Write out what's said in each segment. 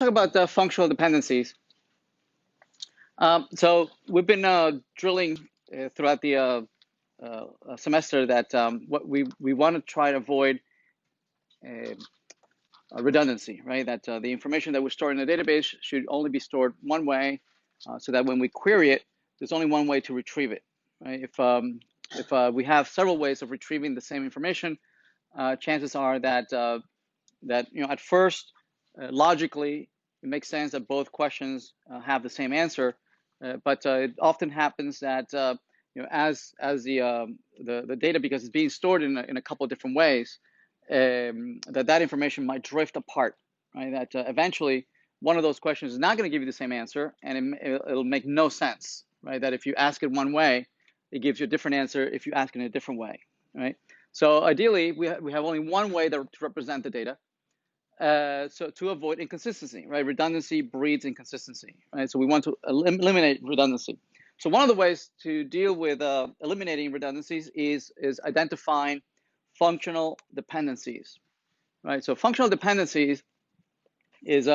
Talk about the functional dependencies. So we've been drilling throughout the semester that what we want to try to avoid uh, redundancy, right? That the information that we store in the database should only be stored one way, so that when we query it, there's only one way to retrieve it, right? If we have several ways of retrieving the same information, chances are that at first, logically, it makes sense that both questions have the same answer, but it often happens that as the data, because it's being stored in a couple of different ways, that information might drift apart, right? That eventually one of those questions is not going to give you the same answer, and it'll make no sense, right? That if you ask it one way, it gives you a different answer if you ask it in a different way, right? So ideally, we have only one way to represent the data, so to avoid inconsistency, right? Redundancy breeds inconsistency, right? So we want to eliminate redundancy. So one of the ways to deal with eliminating redundancies is identifying functional dependencies, right? So functional dependencies is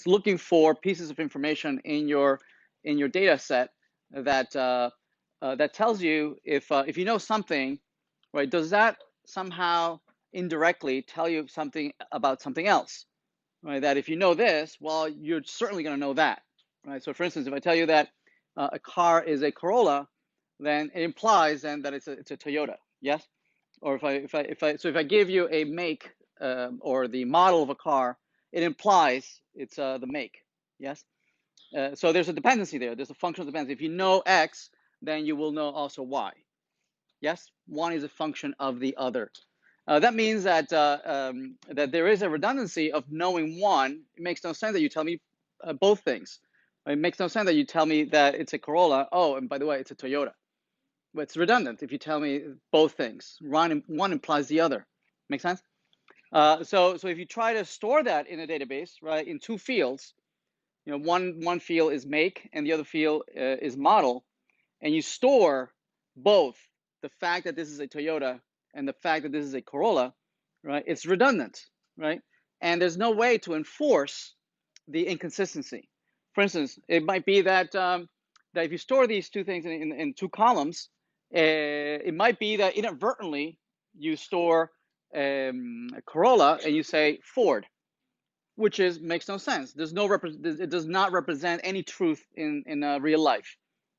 looking for pieces of information in your data set that that tells you if you know something, right? Does that somehow indirectly tell you something about something else, right? That if you know this, well, you're certainly going to know that, right? So for instance, if I tell you that a car is a Corolla, then it implies then that it's a Toyota, yes? Or if I give you a make or the model of a car, it implies it's the make, yes? So there's a dependency there. There's a functional dependency. If you know X, then you will know also Y. Yes, one is a function of the other. That means that that there is a redundancy of knowing one. It makes no sense that you tell me both things. It makes no sense that you tell me that it's a Corolla. Oh, and by the way, it's a Toyota. But it's redundant if you tell me both things. One implies the other. Make sense? So if you try to store that in a database, right, in two fields, one field is make and the other field is model, and you store both the fact that this is a Toyota and the fact that this is a Corolla, right? It's redundant, right? And there's no way to enforce the inconsistency. For instance, it might be that that if you store these two things in two columns, it might be that inadvertently you store a Corolla and you say Ford, which makes no sense. There's no it does not represent any truth in real life.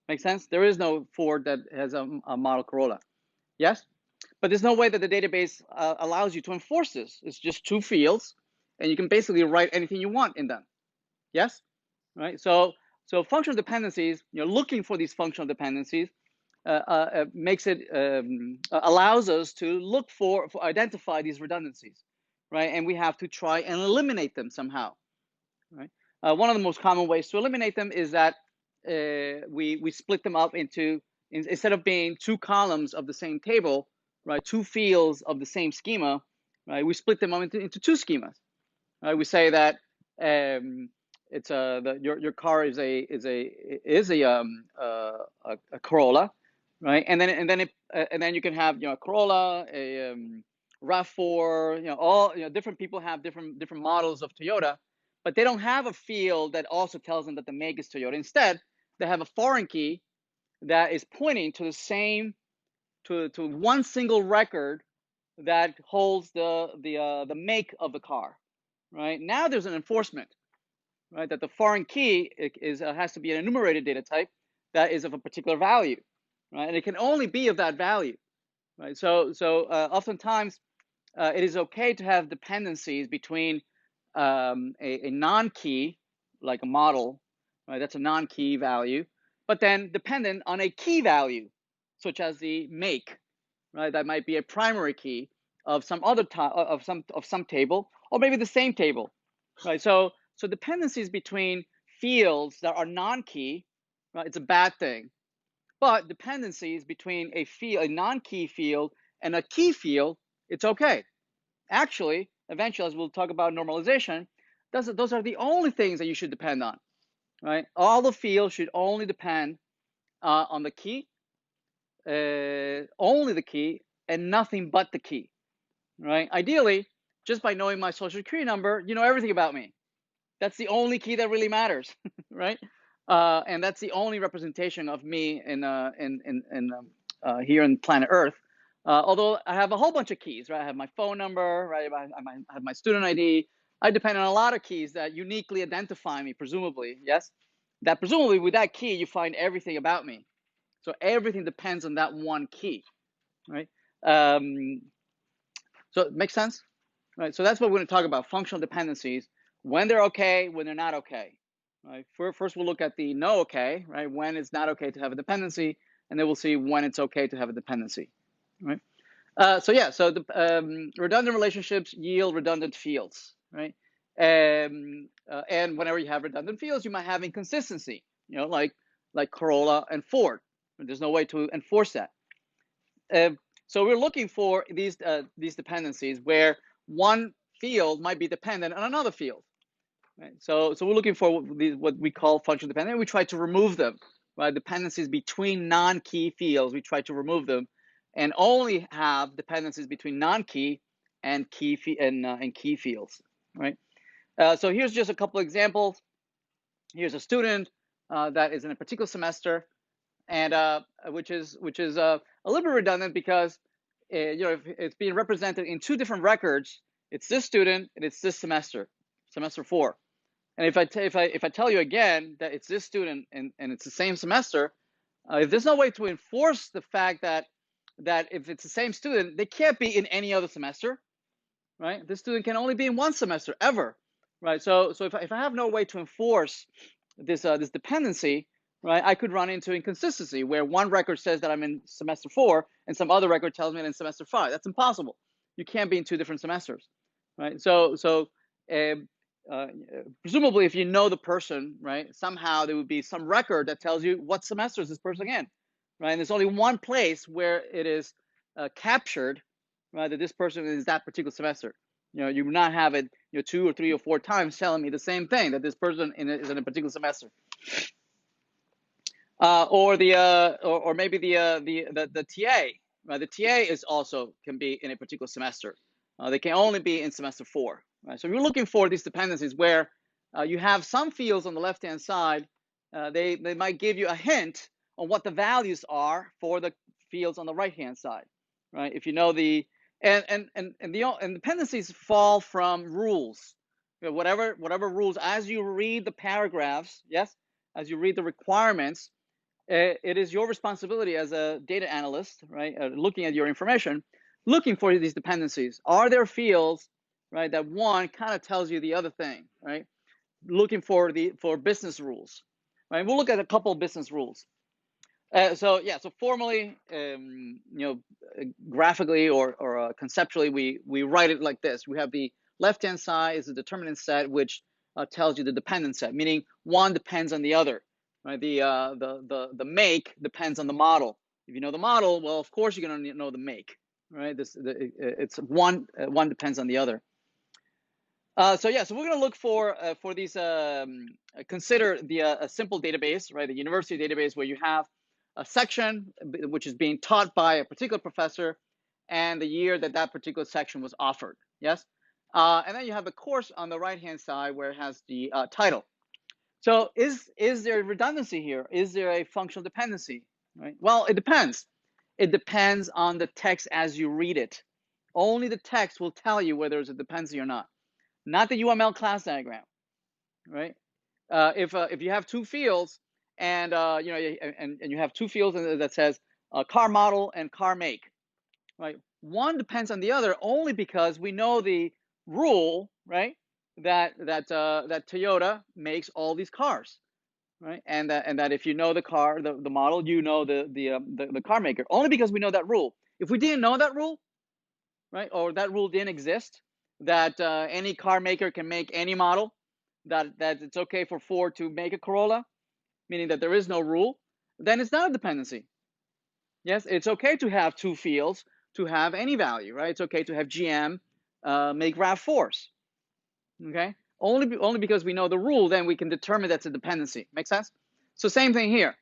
Make sense? There is no Ford that has a model Corolla. Yes, but there's no way that the database allows you to enforce this. It's just two fields, and you can basically write anything you want in them. Yes, right. So functional dependencies, looking for these functional dependencies makes it allows us to look for identify these redundancies, right? And we have to try and eliminate them somehow, right? One of the most common ways to eliminate them is that we split them up into, instead of being two columns of the same table, right? Two fields of the same schema, right? We split them up into two schemas, right? We say that it's your car is a Corolla, right? And then you can have a Corolla, a RAV4, all different people have different models of Toyota, but they don't have a field that also tells them that the make is Toyota. Instead, they have a foreign key that is pointing to the same to one single record that holds the make of the car, right? Now there's an enforcement, right? That the foreign key has to be an enumerated data type that is of a particular value, right? And it can only be of that value, right? So oftentimes it is okay to have dependencies between a non-key, like a model, right? That's a non-key value, but then dependent on a key value, such as the make, right? That might be a primary key of some other of some table, or maybe the same table, right? So dependencies between fields that are non-key, right? It's a bad thing. But dependencies between a non-key field and a key field, it's okay. Actually, eventually, as we'll talk about normalization, those are the only things that you should depend on, right? All the fields should only depend on the key, only the key, and nothing but the key, right? Ideally, just by knowing my social security number, you know everything about me, That's the only key that really matters, right? And that's the only representation of me here in planet Earth. Although I have a whole bunch of keys, right? I have my phone number, right? I have my student ID. I depend on a lot of keys that uniquely identify me, presumably, yes? That presumably with that key, you find everything about me. So everything depends on that one key, right? So it makes sense, right? So that's what we're going to talk about, functional dependencies, when they're okay, when they're not okay, right? First, we'll look at the no okay, right? When it's not okay to have a dependency, and then we'll see when it's okay to have a dependency, right? So the redundant relationships yield redundant fields, right? And whenever you have redundant fields, you might have inconsistency, like Corolla and Ford. There's no way to enforce that. So we're looking for these dependencies where one field might be dependent on another field. Right? So we're looking for what we call functional dependent. We try to remove them, right? Dependencies between non-key fields. We try to remove them, and only have dependencies between non-key and key fields, right? So here's just a couple examples. Here's a student that is in a particular semester, and which is a little bit redundant because if it's being represented in two different records. It's this student and it's this semester 4. And if I tell you again that it's this student and it's the same semester, if there's no way to enforce the fact that if it's the same student, they can't be in any other semester, right? This student can only be in one semester ever, right? So if I have no way to enforce this dependency, right, I could run into inconsistency where one record says that I'm in semester 4 and some other record tells me I'm in semester 5. That's impossible. You can't be in two different semesters, right? Presumably, if you know the person, right, somehow there would be some record that tells you what semester is this person in, right? And there's only one place where it is captured, right, that this person is that particular semester. You would not have it, 2 or 3 or 4 times telling me the same thing, that this person is in a particular semester. Or maybe the TA, right? The TA is also can be in a particular semester. They can only be in semester 4, right? So if you're looking for these dependencies where you have some fields on the left-hand side, they might give you a hint on what the values are for the fields on the right-hand side, right? If you know and dependencies fall from rules, whatever rules. As you read the paragraphs, yes, as you read the requirements, it is your responsibility as a data analyst, right, looking at your information, looking for these dependencies. Are there fields, right, that one kind of tells you the other thing, right? Looking for business rules, right? We'll look at a couple of business rules. So formally, graphically or conceptually, we write it like this. We have the left-hand side is the determinant set, which tells you the dependent set, meaning one depends on the other. Right? The make depends on the model. If you know the model, well, of course you're going to know the make. Right? It's one depends on the other. So we're going to look for these. Consider a simple database, right? A university database where you have a section which is being taught by a particular professor, and the year that particular section was offered. Yes, and then you have the course on the right-hand side where it has the title. So is there redundancy here? Is there a functional dependency? Right. Well, it depends. It depends on the text as you read it. Only the text will tell you whether it's a dependency or not. Not the UML class diagram, right? If you have two fields and you have two fields that says car model and car make, right? One depends on the other only because we know the rule, right? That Toyota makes all these cars, right? And that if you know the car, the model, you know the car maker, only because we know that rule. If we didn't know that rule, right, or that rule didn't exist, that any car maker can make any model, that it's okay for Ford to make a Corolla, meaning that there is no rule, then it's not a dependency. Yes, it's okay to have two fields to have any value, right? It's okay to have GM make RAV4s, okay? Only because we know the rule, then we can determine that's a dependency. Make sense? So same thing here.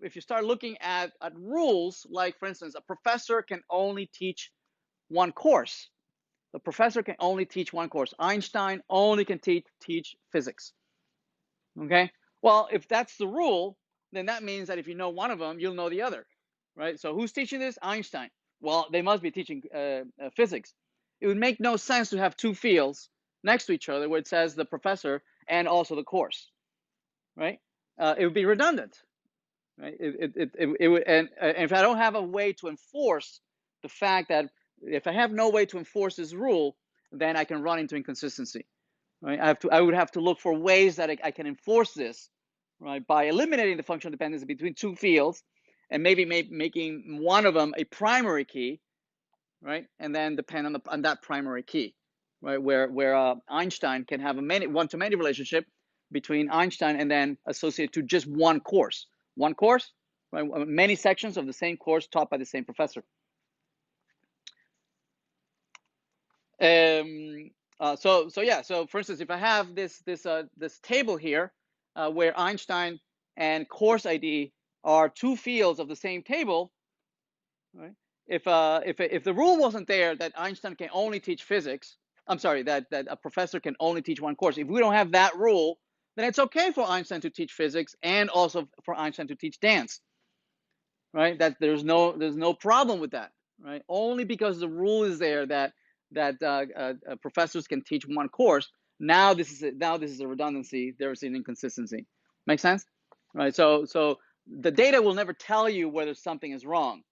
If you start looking at rules, like for instance, a professor can only teach one course. the professor can only teach one course. Einstein only can teach physics. Okay? Well, if that's the rule, then that means that if you know one of them, you'll know the other, right? So who's teaching this? Einstein. Well, they must be teaching physics. It would make no sense to have two fields next to each other where it says the professor and also the course, right? It would be redundant, right? It would, and if I don't have a way to enforce the fact that if I have no way to enforce this rule, then I can run into inconsistency, right? I would have to look for ways that I can enforce this, right? By eliminating the functional dependency between two fields, and maybe making one of them a primary key, right? And then depend on that primary key, right? Where Einstein can have a one-to-many relationship between Einstein and then associate to just one course, right? Many sections of the same course taught by the same professor. So for instance, if I have this table here where Einstein and course ID are two fields of the same table, right? If the rule wasn't there that Einstein can only teach physics, I'm sorry, that a professor can only teach one course. If we don't have that rule, then it's okay for Einstein to teach physics and also for Einstein to teach dance, right? That there's no problem with that, right? Only because the rule is there that professors can teach one course. Now this is a redundancy. There's an inconsistency. Make sense, right? So the data will never tell you whether something is wrong,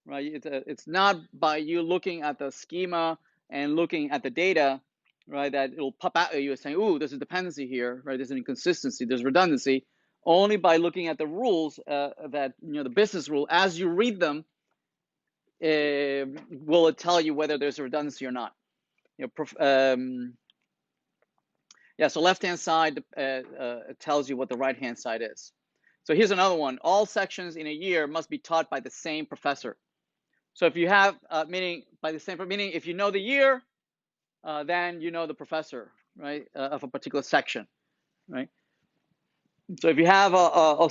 right? It's not by you looking at the schema and looking at the data, right, that it'll pop out at you and saying, "Ooh, there's a dependency here, right? There's an inconsistency, there's redundancy." Only by looking at the rules, that the business rule, as you read them, will it tell you whether there's a redundancy or not. Yeah. So left-hand side tells you what the right-hand side is. So here's another one. All sections in a year must be taught by the same professor. So if you have meaning if you know the year, then you know the professor, right, of a particular section, right? So if you have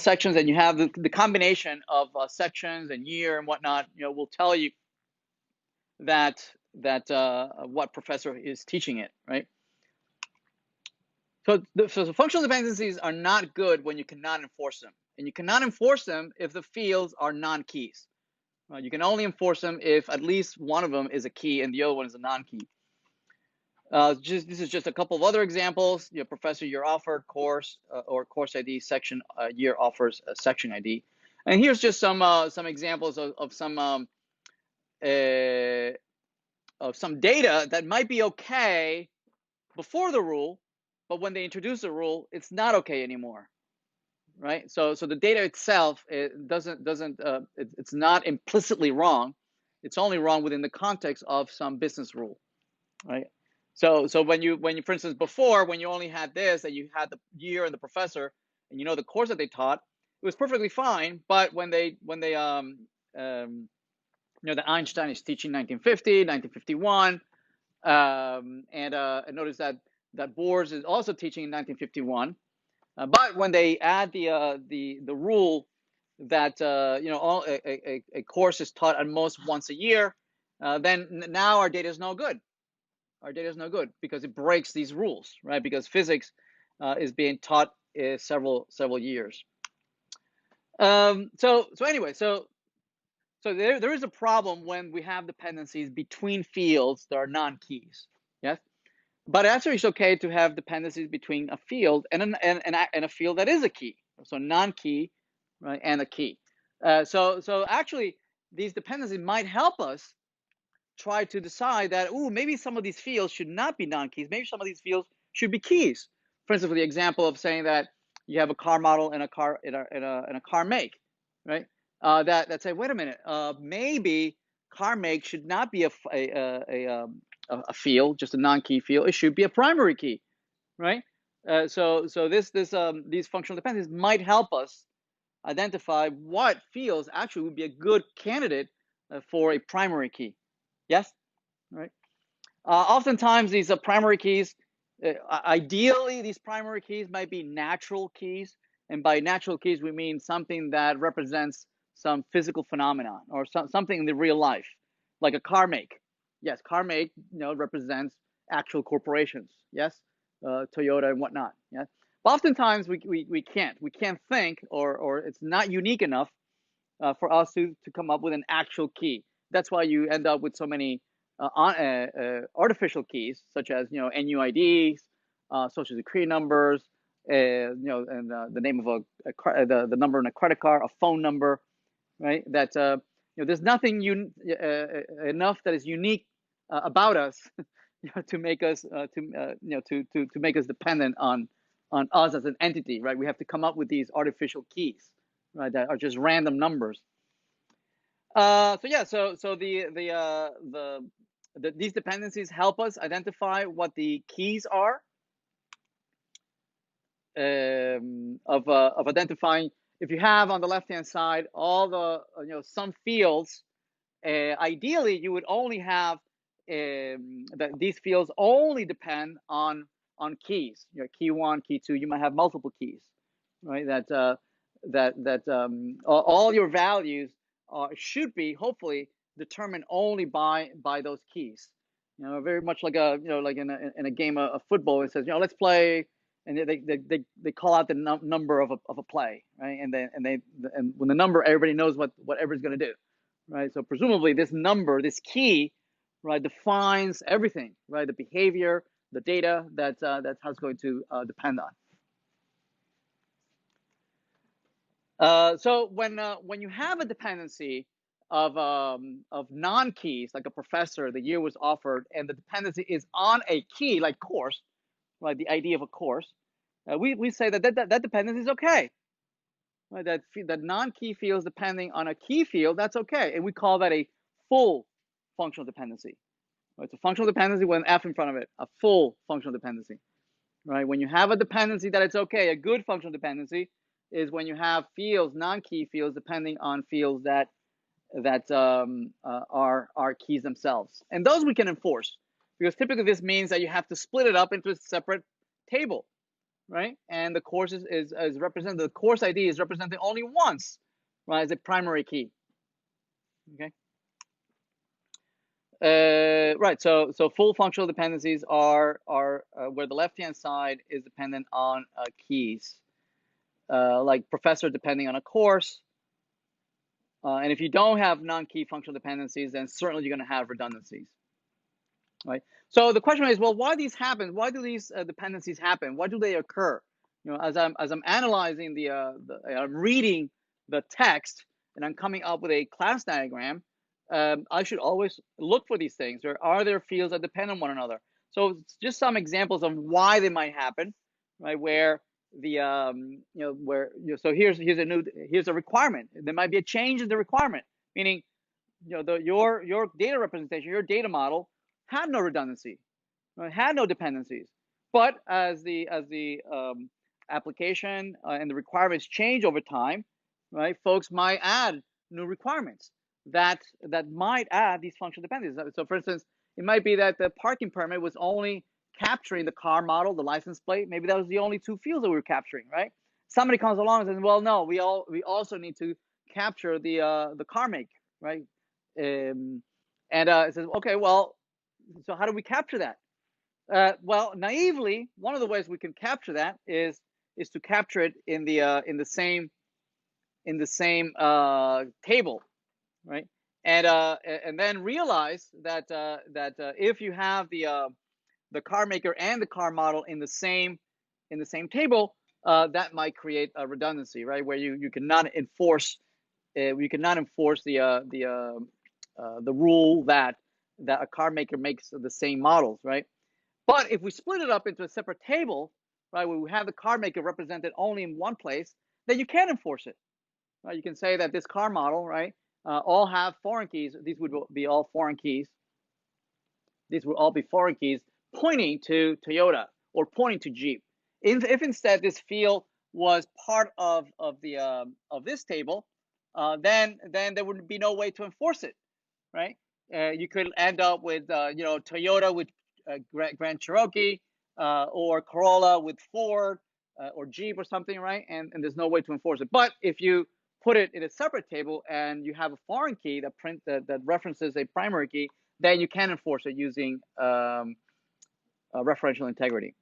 sections and you have the combination of sections and year and whatnot, will tell you that what professor is teaching it, right? So the functional dependencies are not good when you cannot enforce them, and you cannot enforce them if the fields are non-keys. You can only enforce them if at least one of them is a key and the other one is a non-key. This is just a couple of other examples. Professor year offered, course or course ID, section year offers a section ID. And here's just some examples of some data that might be okay before the rule, but when they introduce the rule, it's not okay anymore, right? So the data itself, it's not implicitly wrong. It's only wrong within the context of some business rule, right? So when you for instance before, when you only had this, and you had the year and the professor and the course that they taught, it was perfectly fine. But when the Einstein is teaching 1950, 1951, and notice that Bohr's is also teaching in 1951. But when they add the rule that a course is taught at most once a year, then now our data is no good. Our data is no good because it breaks these rules, right? Because physics is being taught several years. So there is a problem when we have dependencies between fields that are non-keys. Yes, but actually it's okay to have dependencies between a field and a field that is a key. So non-key, right, and a key. So actually these dependencies might help us try to decide that, maybe some of these fields should not be non-keys. Maybe some of these fields should be keys. For instance, for the example of saying that you have a car model and a car in a car make, right? That say, wait a minute, maybe car make should not be a field, just a non-key field. It should be a primary key, right? So these functional dependencies might help us identify what fields actually would be a good candidate for a primary key. Yes, right. Oftentimes these primary keys, ideally these primary keys might be natural keys, and by natural keys we mean something that represents some physical phenomenon or something in the real life, like a car make, Yes, car make, represents actual corporations. Yes, Toyota and whatnot. Yeah, but oftentimes we can't think, or it's not unique enough for us to come up with an actual key. That's why you end up with so many artificial keys, such as NUIDs, social security numbers, and the name of the number in a credit card, a phone number, right? That there's nothing enough that is unique about us to make us to make us dependent on us as an entity, right? We have to come up with these artificial keys, right? That are just random numbers. So yeah, so these dependencies help us identify what the keys are of identifying. If you have on the left hand side all the some fields, ideally you would only have that these fields only depend on keys. Key one, key two. You might have multiple keys, right? All your values should be hopefully determined only by those keys. Very much like like in a game of football. It says let's play, and they call out the number of a play, right? And when the number, everybody knows what everybody's going to do, right? So presumably this number, this key, right, defines everything, right? The behavior, the data that's how it's going to depend on. So when you have a dependency of non-keys, like a professor, the year was offered, and the dependency is on a key, like course, right? The idea of a course, we say that dependency is okay. Right? That non-key fields depending on a key field, that's okay, and we call that a full functional dependency. Right? It's a functional dependency with an F in front of it, a full functional dependency. Right? When you have a dependency that it's okay, a good functional dependency is when you have fields, non-key fields, depending on fields that are keys themselves, and those we can enforce, because typically this means that you have to split it up into a separate table, right? And the course is represented. The course ID is represented only once, right, as a primary key. Okay. Right. So full functional dependencies are where the left hand side is dependent on keys, like professor depending on a course. And if you don't have non-key functional dependencies, then certainly you're going to have redundancies, right? So the question is, well, why these happen? Why do these dependencies happen? Why do they occur? As I'm analyzing I'm reading the text and I'm coming up with a class diagram, I should always look for these things. Are there fields that depend on one another? So just some examples of why they might happen, right? Where so here's a requirement. There might be a change in the requirement, meaning your data representation, your data model had no redundancy, right? Had no dependencies. But as the application and the requirements change over time, right? Folks might add new requirements that might add these functional dependencies. So for instance, it might be that the parking permit was only capturing the car model, the license plate. Maybe that was the only two fields that we were capturing, right? Somebody comes along and says, well, no, we also need to capture the car make, right? It says, okay, well, so how do we capture that? Well, naively, one of the ways we can capture that is to capture it in the same table, right? And then realize that if you have the car maker and the car model in the same table, that might create a redundancy, right? Where you cannot enforce the rule that a car maker makes the same models, right? But if we split it up into a separate table, right, where we have the car maker represented only in one place, then you can enforce it. Right? You can say that this car model, right, all have foreign keys. These would be all foreign keys. These would all be foreign keys pointing to Toyota or pointing to Jeep. If instead this field was part of this table, then there would be no way to enforce it, right? You could end up with Toyota with Grand Cherokee, or Corolla with Ford, or Jeep or something, right? And there's no way to enforce it. But if you put it in a separate table and you have a foreign key that references a primary key, then you can enforce it using referential integrity.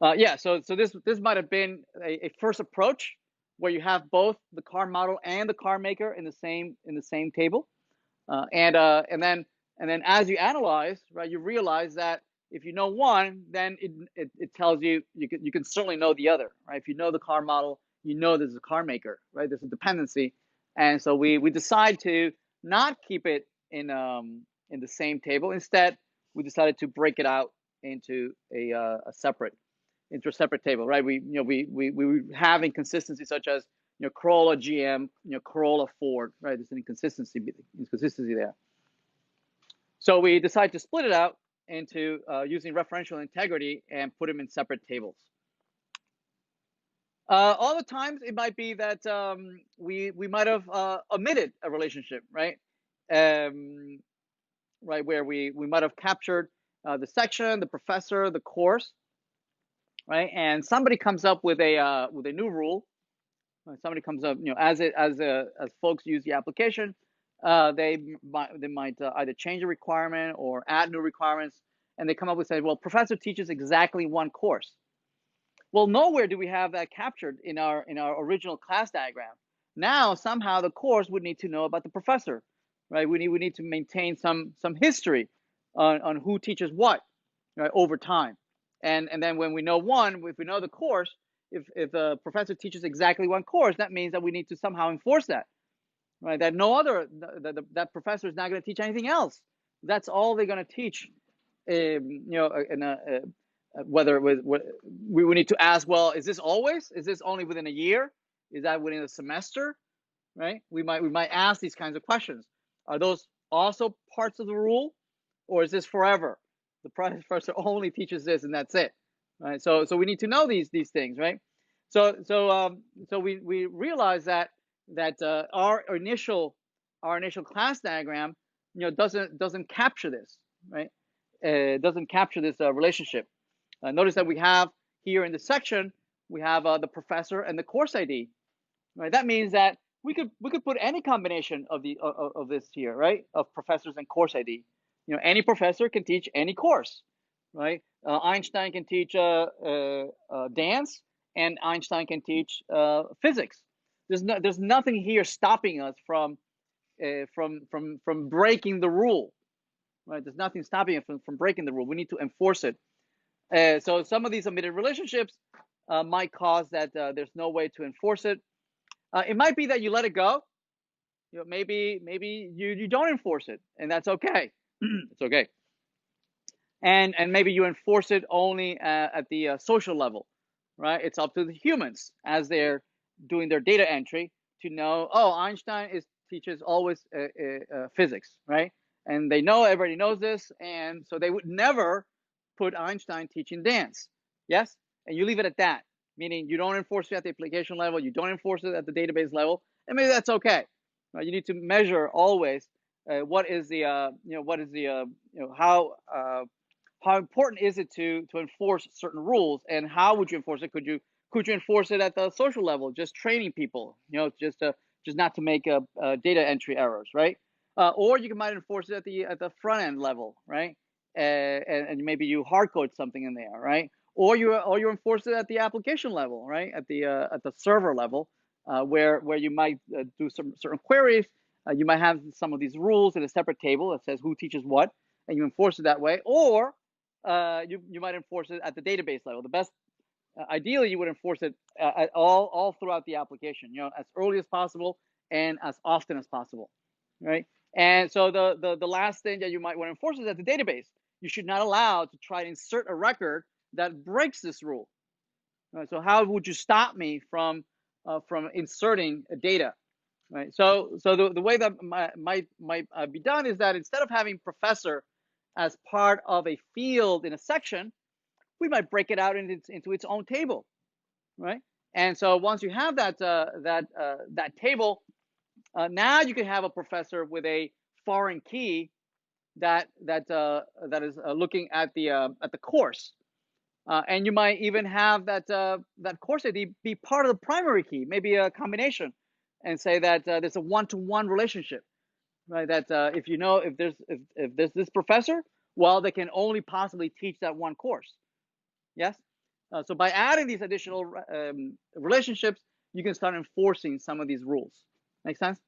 Yeah, so this might have been a first approach where you have both the car model and the car maker in the same table, and then as you analyze, right, you realize that if you know one, then it tells you you can certainly know the other, right? If you know the car model, you know there's a car maker, right? There's a dependency, and so we decide to not keep it in the same table. Instead, we decided to break it out into a separate table, right? We have inconsistencies such as Corolla GM, Corolla Ford, right? There's an inconsistency there. So we decide to split it out into using referential integrity and put them in separate tables. All the times it might be that we might have omitted a relationship, right? Right, where we might have captured the section, the professor, the course, right? And somebody comes up with a new rule. Somebody comes up, as folks use the application, they might either change a requirement or add new requirements, and they come up with say, well, professor teaches exactly one course. Well, nowhere do we have that captured in our original class diagram. Now somehow the course would need to know about the professor, right? We need to maintain some history on who teaches what, right, over time, and then when we know one, if we know the course, if the professor teaches exactly one course, that means that we need to somehow enforce that, right? That no other that professor is not going to teach anything else. That's all they're going to teach. Whether we need to ask, well, is this always? Is this only within a year? Is that within a semester? Right? We might ask these kinds of questions. Are those also parts of the rule, or is this forever? The professor only teaches this and that's it, right? So we need to know these things, right? So we realize that our initial class diagram, doesn't capture this, right? It doesn't capture this relationship. Notice that we have here in the section, we have the professor and the course ID, right? That means that we could put any combination of this here, right? Of professors and course ID. Any professor can teach any course, right? Einstein can teach dance, and Einstein can teach physics. There's nothing here stopping us from breaking the rule, right? There's nothing stopping us from breaking the rule. We need to enforce it. So some of these omitted relationships might cause that there's no way to enforce it. It might be that you let it go. Maybe you don't enforce it, and that's okay. It's okay. And maybe you enforce it only at the social level, right? It's up to the humans as they're doing their data entry to know, oh, Einstein teaches always physics, right? And everybody knows this, and so they would never put Einstein teaching dance. Yes? And you leave it at that, meaning you don't enforce it at the application level, you don't enforce it at the database level, and maybe that's okay. Right? You need to measure always what is the how important is it to enforce certain rules, and how would you enforce it? Could you enforce it at the social level, just training people, just not to make data entry errors, right? Or you might enforce it at the front end level, right? And maybe you hard code something in there, right? Or you enforce it at the application level, right? At the server level, where you might do some certain queries. You might have some of these rules in a separate table that says who teaches what, and you enforce it that way. Or you might enforce it at the database level. The best, ideally, you would enforce it at all throughout the application, as early as possible and as often as possible, right? And so the last thing that you might want to enforce is at the database. You should not allow to try to insert a record that breaks this rule. Right? So how would you stop me from inserting data? Right. So the way that might be done is that instead of having professor as part of a field in a section, we might break it out into its own table, right? And so once you have that table, now you can have a professor with a foreign key that is looking at the course, and you might even have that course ID be part of the primary key, maybe a combination, and say that there's a one-to-one relationship. right? That if you know if there's this professor, well, they can only possibly teach that one course. Yes. So by adding these additional relationships, you can start enforcing some of these rules. Make sense?